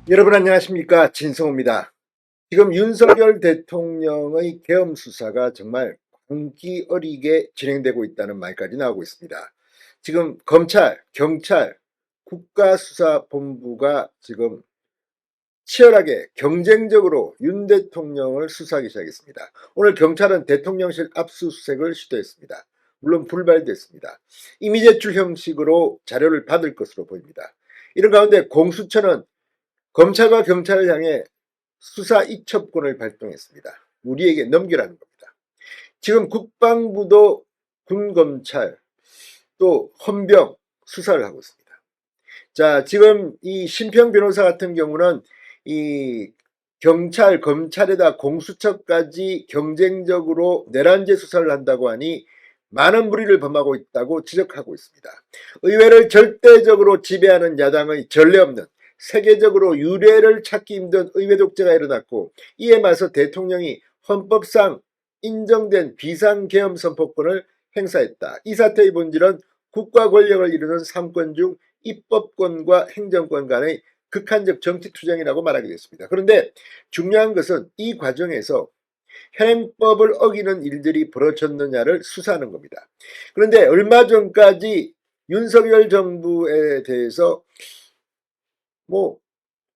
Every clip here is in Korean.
여러분 안녕하십니까, 진성호입니다. 지금 윤석열 대통령의 계엄 수사가 정말 광기 어리게 진행되고 있다는 말까지 나오고 있습니다. 지금 검찰, 경찰, 국가수사본부가 지금 치열하게 경쟁적으로 윤 대통령을 수사하기 시작했습니다. 오늘 경찰은 대통령실 압수수색을 시도했습니다. 물론 불발됐습니다. 이미 제출 형식으로 자료를 받을 것으로 보입니다. 이런 가운데 공수처는 검찰과 경찰을 향해 수사 이첩권을 발동했습니다. 우리에게 넘기라는 겁니다. 지금 국방부도 군검찰 또 헌병 수사를 하고 있습니다. 자, 지금 이 심평 변호사 같은 경우는 이 경찰, 검찰에다 공수처까지 경쟁적으로 내란죄 수사를 한다고 하니 많은 무리를 범하고 있다고 지적하고 있습니다. 의회를 절대적으로 지배하는 야당의 전례 없는 세계적으로 유례를 찾기 힘든 의회 독재가 일어났고, 이에 맞서 대통령이 헌법상 인정된 비상계엄 선포권을 행사했다. 이 사태의 본질은 국가 권력을 이루는 3권 중 입법권과 행정권 간의 극한적 정치 투쟁이라고 말하게 됐습니다. 그런데 중요한 것은 이 과정에서 현행법을 어기는 일들이 벌어졌느냐를 수사하는 겁니다. 그런데 얼마 전까지 윤석열 정부에 대해서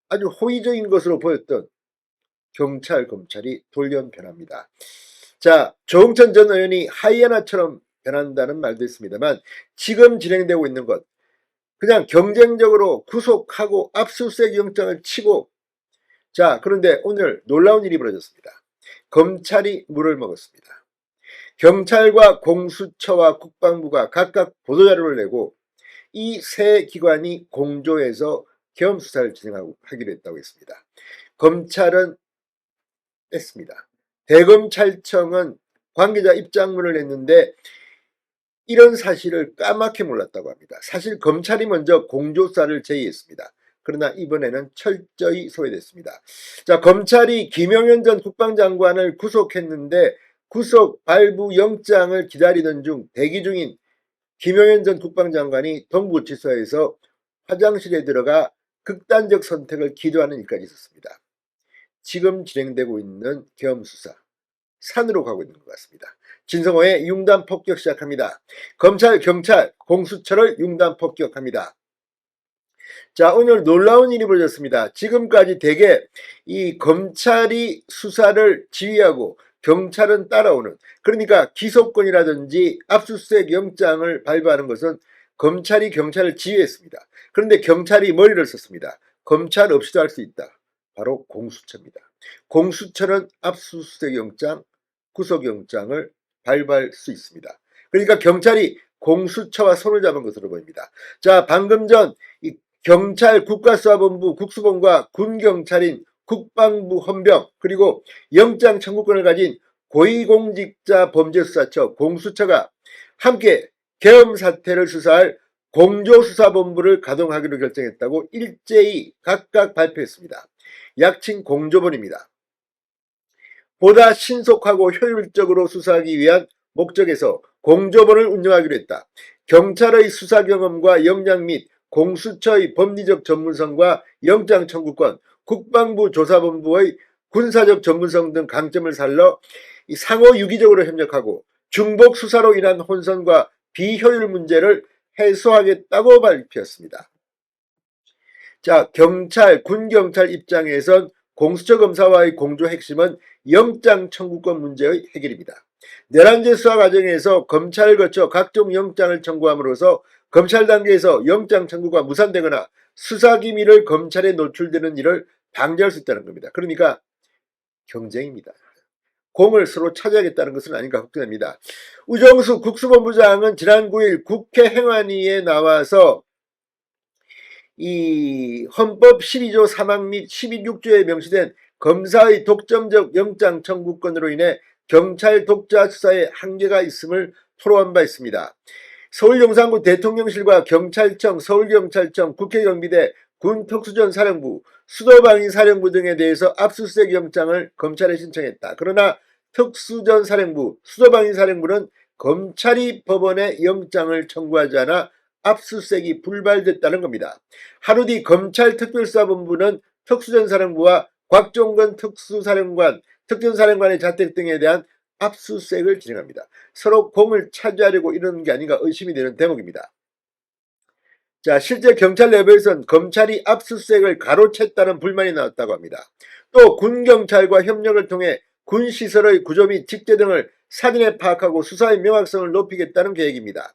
아주 호의적인 것으로 보였던 경찰, 검찰이 돌연 변합니다. 자, 조응천 전 의원이 하이에나처럼 변한다는 말도 있습니다만, 지금 진행되고 있는 것, 그냥 경쟁적으로 구속하고 압수수색 영장을 치고, 자, 그런데 오늘 놀라운 일이 벌어졌습니다. 검찰이 물을 먹었습니다. 경찰과 공수처와 국방부가 각각 보도자료를 내고 이 세 기관이 공조해서 계엄 수사를 진행하기로 했다고 했습니다. 검찰은 뺐습니다. 대검찰청은 관계자 입장문을 냈는데 이런 사실을 까맣게 몰랐다고 합니다. 사실 검찰이 먼저 공조사를 제의했습니다. 그러나 이번에는 철저히 소외됐습니다. 자, 검찰이 김영현 전 국방장관을 구속했는데 구속 발부 영장을 기다리던 중 대기 중인 김영현 전 국방장관이 동부지서에서 화장실에 들어가 극단적 선택을 기도하는 일까지 있었습니다. 지금 진행되고 있는 계엄 수사 산으로 가고 있는 것 같습니다. 진성호의 융단 폭격 시작합니다. 검찰, 경찰, 공수처를 융단 폭격합니다. 자, 오늘 놀라운 일이 벌어졌습니다. 지금까지 대개 이 검찰이 수사를 지휘하고 경찰은 따라오는, 그러니까 기소권이라든지 압수수색 영장을 발부하는 것은 검찰이 경찰을 지휘했습니다. 그런데 경찰이 머리를 썼습니다. 검찰 없이도 할 수 있다. 바로 공수처입니다. 공수처는 압수수색 영장, 구속영장을 발부할 수 있습니다. 그러니까 경찰이 공수처와 손을 잡은 것으로 보입니다. 자, 방금 전 이 경찰 국가수사본부 국수본과 군경찰인 국방부 헌병, 그리고 영장 청구권을 가진 고위공직자 범죄수사처 공수처가 함께 계엄 사태를 수사할 공조수사본부를 가동하기로 결정했다고 일제히 각각 발표했습니다. 약칭 공조본입니다. 보다 신속하고 효율적으로 수사하기 위한 목적에서 공조본을 운영하기로 했다. 경찰의 수사 경험과 역량 및 공수처의 법리적 전문성과 영장 청구권, 국방부 조사본부의 군사적 전문성 등 강점을 살려 상호 유기적으로 협력하고 중복 수사로 인한 혼선과 비효율 문제를 해소하겠다고 발표했습니다. 자, 경찰, 군경찰 입장에선 공수처 검사와의 공조 핵심은 영장 청구권 문제의 해결입니다. 내란죄 수사 과정에서 검찰을 거쳐 각종 영장을 청구함으로써 검찰 단계에서 영장 청구가 무산되거나 수사기밀을 검찰에 노출되는 일을 방지할 수 있다는 겁니다. 그러니까 경쟁입니다. 공을 서로 차지하겠다는 것은 아닌가 걱정됩니다. 우정수 국수본부장은 지난 9일 국회 행안위에 나와서 이 헌법 12조 3항 및 16조에 명시된 검사의 독점적 영장 청구권으로 인해 경찰 독자 수사에 한계가 있음을 토로한 바 있습니다. 서울용산구 대통령실과 경찰청, 서울경찰청, 국회경비대, 군특수전사령부, 수도방위사령부 등에 대해서 압수수색 영장을 검찰에 신청했다. 그러나 특수전사령부, 수도방위사령부는 검찰이 법원에 영장을 청구하지 않아 압수수색이 불발됐다는 겁니다. 하루 뒤 검찰특별수사본부는 특수전사령부와 곽종건 특수사령관, 특전사령관의 자택 등에 대한 압수수색을 진행합니다. 서로 공을 차지하려고 이러는 게 아닌가 의심이 되는 대목입니다. 자, 실제 경찰 내부에서는 검찰이 압수수색을 가로챘다는 불만이 나왔다고 합니다. 또 군경찰과 협력을 통해 군시설의 구조 및 직제 등을 사전에 파악하고 수사의 명확성을 높이겠다는 계획입니다.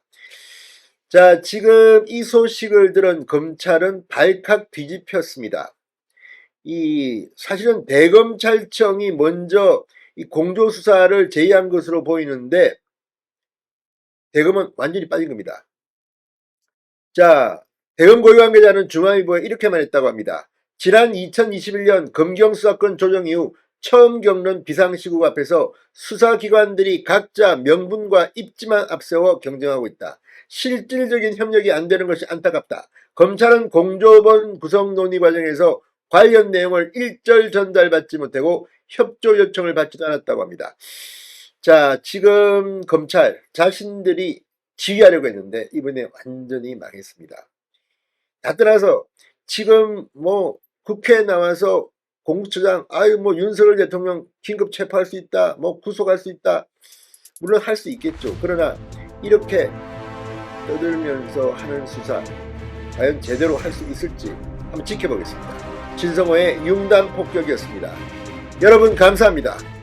자, 지금 이 소식을 들은 검찰은 발칵 뒤집혔습니다. 사실은 대검찰청이 먼저 이 공조수사를 제의한 것으로 보이는데 대검은 완전히 빠진 겁니다. 자, 대검 고위 관계자는 중앙일보에 이렇게 말했다고 합니다. 지난 2021년 검경수사권 조정 이후 처음 겪는 비상시국 앞에서 수사기관들이 각자 명분과 입지만 앞세워 경쟁하고 있다. 실질적인 협력이 안 되는 것이 안타깝다. 검찰은 공조본 구성 논의 과정에서 관련 내용을 일절 전달받지 못하고 협조 요청을 받지도 않았다고 합니다. 자, 지금 검찰 자신들이 지휘하려고 했는데 이번에 완전히 망했습니다. 다 떠나서 지금 뭐 국회에 나와서 공수처장 윤석열 대통령 긴급 체포할 수 있다, 뭐 구속할 수 있다, 물론 할 수 있겠죠. 그러나 이렇게 떠들면서 하는 수사 과연 제대로 할 수 있을지 한번 지켜보겠습니다. 진성호의 융단 폭격이었습니다. 여러분 감사합니다.